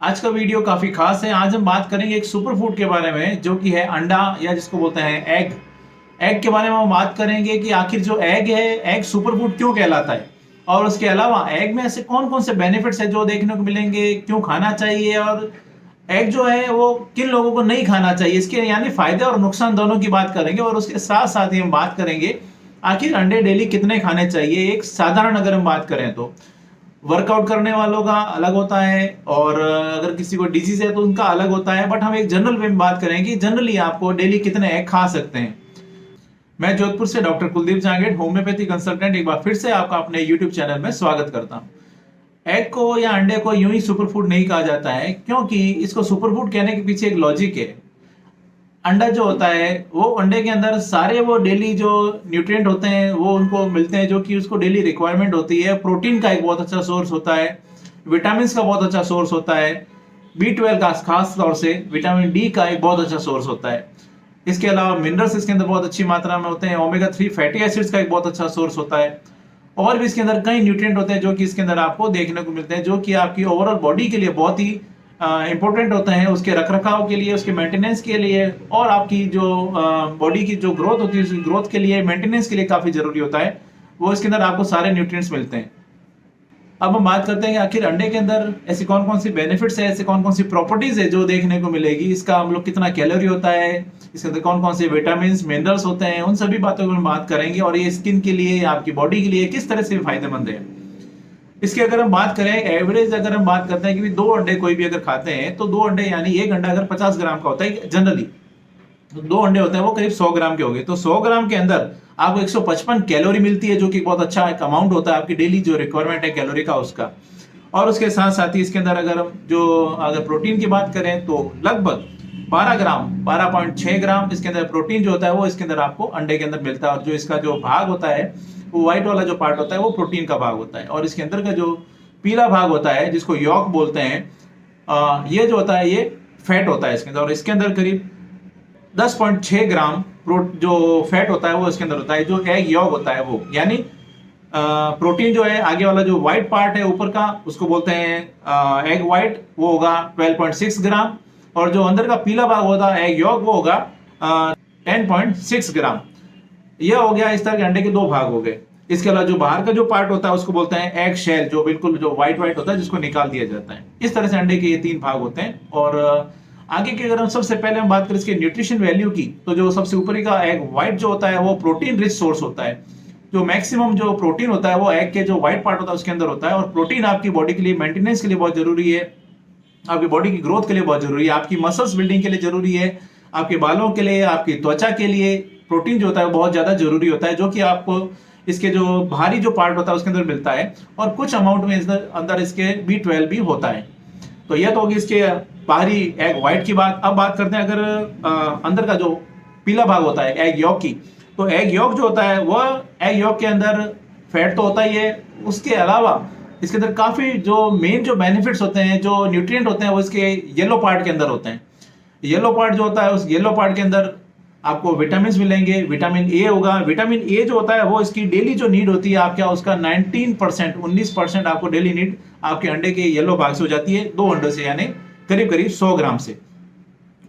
आज का वीडियो काफी खास है। आज हम बात करेंगे एक सुपर फूड के बारे में जो कि है अंडा या जिसको बोलते हैं एग। एग के बारे में हम बात करेंगे कि आखिर जो एग है, एग सुपर फूड क्यों कहलाता है और उसके अलावा एग में ऐसे कौन कौन से बेनिफिट्स है जो देखने को मिलेंगे, क्यों खाना चाहिए और एग जो है वो किन लोगों को नहीं खाना चाहिए, इसके यानी फायदे और नुकसान दोनों की बात करेंगे। और उसके साथ साथ ही हम बात करेंगे आखिर अंडे डेली कितने खाने चाहिए। एक साधारण अगर हम बात करें तो वर्कआउट करने वालों का अलग होता है और अगर किसी को डिजीज है तो उनका अलग होता है, बट हम एक जनरल वे में बात करेंगे जनरली आपको डेली कितने एग खा सकते हैं। मैं जोधपुर से doctor Kuldeep Jangid, homeopathy consultant, एक बार फिर से आपका अपने यूट्यूब चैनल में स्वागत करता हूं। एग को या अंडे को यूं ही सुपर फूड नहीं कहा जाता है, क्योंकि इसको सुपर फूड कहने के पीछे एक लॉजिक है। अंडा जो होता है वो अंडे के अंदर सारे वो डेली जो न्यूट्रिएंट होते हैं वो उनको मिलते हैं जो कि उसको डेली रिक्वायरमेंट होती है। प्रोटीन का एक बहुत अच्छा सोर्स होता है, विटामिन का बहुत अच्छा सोर्स होता है, B12 का खास तौर से विटामिन डी का एक बहुत अच्छा सोर्स होता है। इसके अलावा मिनरल्स इसके अंदर बहुत अच्छी मात्रा में होते हैं। ओमेगा 3 फैटी एसिड्स का एक बहुत अच्छा सोर्स होता है और भी इसके अंदर कई न्यूट्रिएंट होते हैं जो कि इसके अंदर आपको देखने को मिलते हैं, जो कि आपकी ओवरऑल बॉडी के लिए बहुत ही इंपॉर्टेंट होते हैं, उसके रखरखाव के लिए, उसके मेंटेनेंस के लिए और आपकी जो बॉडी की जो ग्रोथ होती है उस ग्रोथ के लिए, मेंटेनेंस के लिए काफी जरूरी होता है। वो इसके अंदर आपको सारे न्यूट्रिएंट्स मिलते हैं। अब हम बात करते हैं कि आखिर अंडे के अंदर ऐसी कौन कौन सी बेनिफिट्स है, ऐसे कौन कौन सी प्रॉपर्टीज है जो देखने को मिलेगी। इसका हम लोग कितना कैलोरी होता है, इसके अंदर कौन कौन से विटामिन मिनरल्स होते हैं, उन सभी बातों को हम बात करेंगे और ये स्किन के लिए, आपकी बॉडी के लिए किस तरह से फायदेमंद है। इसकी अगर हम बात करें एवरेज, अगर हम बात करते हैं कि दो अंडे कोई भी अगर खाते हैं तो दो अंडे यानी एक अंडा अगर 50 ग्राम का होता है जनरली, तो दो अंडे होते हैं वो करीब 100 ग्राम के हो गए, तो 100 ग्राम के अंदर आपको 155 कैलोरी मिलती है, जो कि बहुत अच्छा एक अमाउंट होता है आपकी डेली जो रिक्वायरमेंट है कैलोरी का उसका। और उसके साथ साथ ही इसके अंदर अगर हम अगर प्रोटीन की बात करें तो लगभग 12 ग्राम 12.6 ग्राम इसके अंदर प्रोटीन जो होता है वो इसके अंदर आपको अंडे के अंदर मिलता है। और जो इसका जो भाग होता है वो व्हाइट वाला जो पार्ट होता है वो प्रोटीन का भाग होता है और इसके अंदर का जो पीला भाग होता है जिसको यॉक बोलते हैं, ये जो होता है ये फैट होता है इसके अंदर। और इसके अंदर करीब 10.6 ग्राम जो फैट होता है वो इसके अंदर होता है। जो एग यॉक होता है वो यानी प्रोटीन जो है आगे वाला जो व्हाइट पार्ट है ऊपर का उसको बोलते हैं एग व्हाइट, वो होगा 12.6 ग्राम और जो अंदर का पीला भाग होता है एग यॉक वो होगा 10.6 ग्राम। यह हो गया इस तरह के अंडे के दो भाग हो गए। इसके अलावा जो बाहर का जो पार्ट होता है उसको बोलते हैं एग शेल, जो बिल्कुल जो व्हाइट व्हाइट होता है जिसको निकाल दिया जाता है। इस तरह से अंडे के ये तीन भाग होते हैं। और आगे की अगर हम सबसे पहले हम बात करें इसके न्यूट्रिशन वैल्यू की, तो जो सबसे ऊपरी का एग व्हाइट जो होता है वो प्रोटीन रिच सोर्स होता है। जो मैक्सिमम जो प्रोटीन होता है वो एग के जो व्हाइट पार्ट होता है उसके अंदर होता है। और प्रोटीन आपकी बॉडी के लिए मेंटेनेंस के लिए बहुत जरूरी है, आपकी बॉडी की ग्रोथ के लिए बहुत जरूरी है, आपकी मसल्स बिल्डिंग के लिए जरूरी है, आपके बालों के लिए, आपकी त्वचा के लिए प्रोटीन जो होता है बहुत ज्यादा जरूरी होता है, जो कि आपको इसके जो बाहरी जो पार्ट होता है उसके अंदर मिलता है। और कुछ अमाउंट में अंदर इसके B12 भी होता है। तो यह तो होगी इसके बाहरी एग व्हाइट की बात। अब बात करते हैं अगर अंदर का जो पीला भाग होता है एग यॉक की, तो एग यॉक जो होता है वह एग यॉक के अंदर फैट तो होता ही है, उसके अलावा इसके अंदर काफी जो मेन जो बेनिफिट्स होते हैं, जो न्यूट्रिएंट होते हैं वो इसके येलो पार्ट के अंदर होते हैं। येलो पार्ट जो होता है उस येलो पार्ट के अंदर आपको विटामिन मिलेंगे। विटामिन ए होगा, विटामिन ए जो होता है वो इसकी डेली जो नीड होती है आपका उसका 19% आपको डेली नीड आपके अंडे के येलो भाग से हो जाती है, दो अंडों से यानी करीब करीब 100 ग्राम से।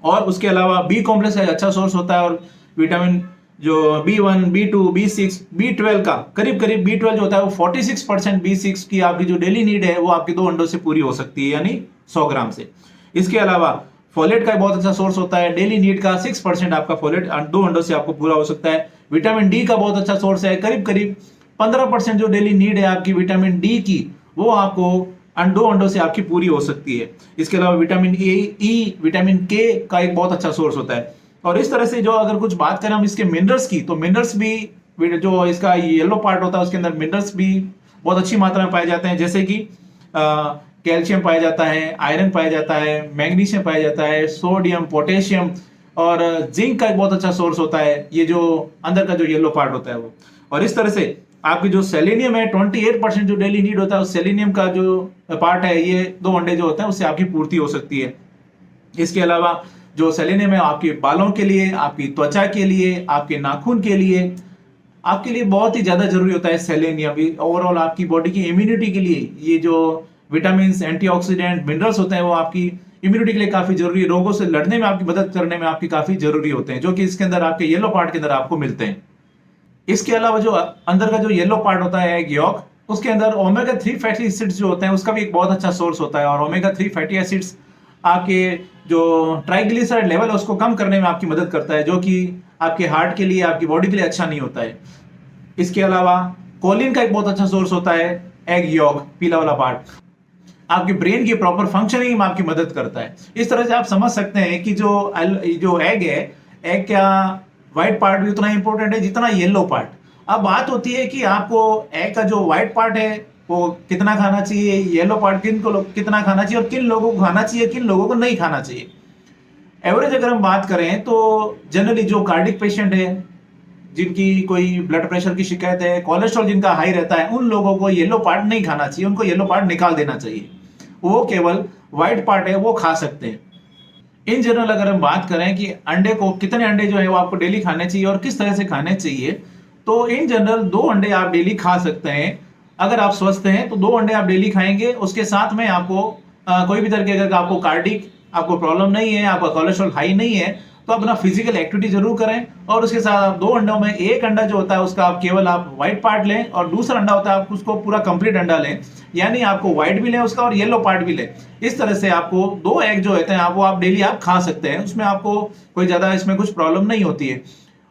और उसके अलावा बी कॉम्प्लेक्स का अच्छा सोर्स होता है और विटामिन जो B1, B2, B6, B12 का करीब करीब B12 जो होता है वो 46% B6 की आपकी जो डेली नीड है वो आपके दो अंडों से पूरी हो सकती है यानी 100 ग्राम से। इसके अलावा फोलेट का बहुत अच्छा सोर्स होता है, डेली नीड का 6% आपका फोलेट दो अंडों से आपको पूरा हो सकता है। विटामिन डी का बहुत अच्छा सोर्स है, करीब करीब 15% जो डेली नीड है आपकी विटामिन डी की वो आपको दो अंडों से आपकी पूरी हो सकती है। इसके अलावा विटामिन ई, विटामिन के का एक बहुत अच्छा सोर्स होता है। और इस तरह से जो अगर कुछ बात करें हम इसके मिनरल्स की, तो मिनरल्स भी जो इसका येलो पार्ट होता है उसके अंदर मिनरल्स भी बहुत अच्छी मात्रा में पाए जाते हैं, जैसे कि कैल्शियम पाया जाता है, आयरन पाया जाता है, मैग्नीशियम पाया जाता है, सोडियम, पोटेशियम और जिंक का एक बहुत अच्छा सोर्स होता है ये जो अंदर का जो येलो पार्ट होता है वो। और इस तरह से आपकी जो सेलेनियम है 28% जो डेली नीड होता है उस सेलेनियम का जो पार्ट है ये दो अंडे जो होते हैं उससे आपकी पूर्ति हो सकती है। इसके अलावा जो सेलेनियम है आपके बालों के लिए, आपकी त्वचा के लिए, आपके नाखून के लिए, आपके लिए बहुत ही ज्यादा जरूरी होता है सेलेनियम। ओवरऑल आपकी बॉडी की इम्यूनिटी के लिए ये जो विटामिन, एंटीऑक्सीडेंट, मिनरल्स होते हैं, वो आपकी इम्यूनिटी के लिए काफी जरूरी, रोगों से लड़ने में आपकी मदद करने में आपकी काफी जरूरी होते हैं, जो कि इसके अंदर आपके येलो पार्ट के अंदर आपको मिलते हैं। इसके अलावा जो अंदर का जो येलो पार्ट होता है एग यॉक, उसके अंदर ओमेगा 3 फैटी एसिड्स जो होते हैं उसका भी एक बहुत अच्छा सोर्स होता है, और ओमेगा 3 फैटी एसिड्स आपके जो ट्राइग्लिसराइड लेवल है उसको कम करने में आपकी मदद करता है, जो कि आपके हार्ट के लिए, आपकी बॉडी के लिए अच्छा नहीं होता है। इसके अलावा कोलिन का एक बहुत अच्छा सोर्स होता है एग यॉक, पीला वाला पार्ट, आपके ब्रेन की प्रॉपर फंक्शनिंग में आपकी मदद करता है। इस तरह से आप समझ सकते हैं कि जो एग है, एग क्या व्हाइट पार्ट भी उतना इंपॉर्टेंट है जितना येलो पार्ट। अब बात होती है कि आपको एग का जो व्हाइट पार्ट है वो कितना खाना चाहिए, येलो पार्ट कितना खाना चाहिए, और किन लोगों को खाना चाहिए, किन लोगों को नहीं खाना चाहिए। एवरेज अगर हम बात करें तो जनरली जो कार्डिक पेशेंट है, जिनकी कोई ब्लड प्रेशर की शिकायत है, कोलेस्ट्रॉल जिनका हाई रहता है, उन लोगों को येलो पार्ट नहीं खाना चाहिए, उनको येलो पार्ट निकाल देना चाहिए, वो केवल व्हाइट पार्ट है वो खा सकते हैं। इन जनरल अगर हम बात करें कि अंडे को, कितने अंडे जो है वो आपको डेली खाने चाहिए और किस तरह से खाने चाहिए, तो इन जनरल 2 अंडे आप डेली खा सकते हैं। अगर आप स्वस्थ हैं तो 2 अंडे आप डेली खाएंगे। उसके साथ में आपको कोई भी तरीके का आपको कार्डिक आपको प्रॉब्लम नहीं है, आपका कोलेस्ट्रॉल हाई नहीं है, तो अपना फिजिकल एक्टिविटी जरूर करें। और उसके साथ आप 2 अंडों में एक अंडा जो होता है उसका आप केवल आप व्हाइट पार्ट लें, और दूसरा अंडा होता है आप उसको पूरा कंप्लीट अंडा लें, यानी आपको व्हाइट भी लें उसका और येलो पार्ट भी लें। इस तरह से आपको 2 एग जो होते हैं आप डेली आप खा सकते हैं, उसमें आपको कोई ज्यादा इसमें कुछ प्रॉब्लम नहीं होती है।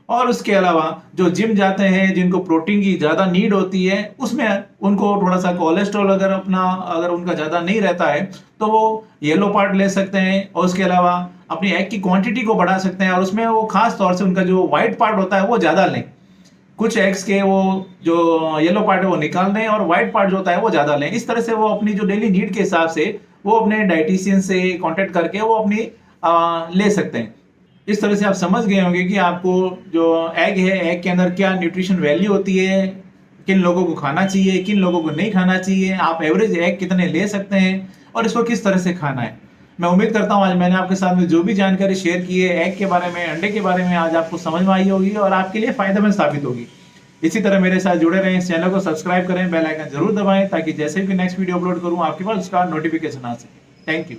और उसके अलावा जो जिम जाते हैं, जिनको प्रोटीन की ज्यादा नीड होती है, उसमें उनको थोड़ा सा कोलेस्ट्रॉल अगर उनका ज्यादा नहीं रहता है तो वो येलो पार्ट ले सकते हैं, और उसके अलावा अपनी एग की क्वांटिटी को बढ़ा सकते हैं, और उसमें वो खास तौर से उनका जो व्हाइट पार्ट होता है वो ज्यादा लें। कुछ एग्स के वो जो येलो पार्ट है वो निकाल दें, और व्हाइट पार्ट जो होता है वो ज्यादा लें। इस तरह से वो अपनी जो डेली नीड के हिसाब से वो अपने डाइटिशियन से कांटेक्ट करके वो अपनी ले सकते हैं। इस तरह से आप समझ गए होंगे कि आपको जो एग है, एग के अंदर क्या न्यूट्रिशन वैल्यू होती है, किन लोगों को खाना चाहिए, किन लोगों को नहीं खाना चाहिए, आप एवरेज एग कितने ले सकते हैं, और इसको किस तरह से खाना है। मैं उम्मीद करता हूँ आज मैंने आपके साथ में जो भी जानकारी शेयर की है एग के बारे में, अंडे के बारे में, आज आपको समझ में आई होगी और आपके लिए फायदेमंद साबित होगी। इसी तरह मेरे साथ जुड़े रहें, इस चैनल को सब्सक्राइब करें, बेल आइकन जरूर दबाएं, ताकि जैसे भी नेक्स्ट वीडियो अपलोड करूं आपके पास उसका नोटिफिकेशन आ सके। Thank you.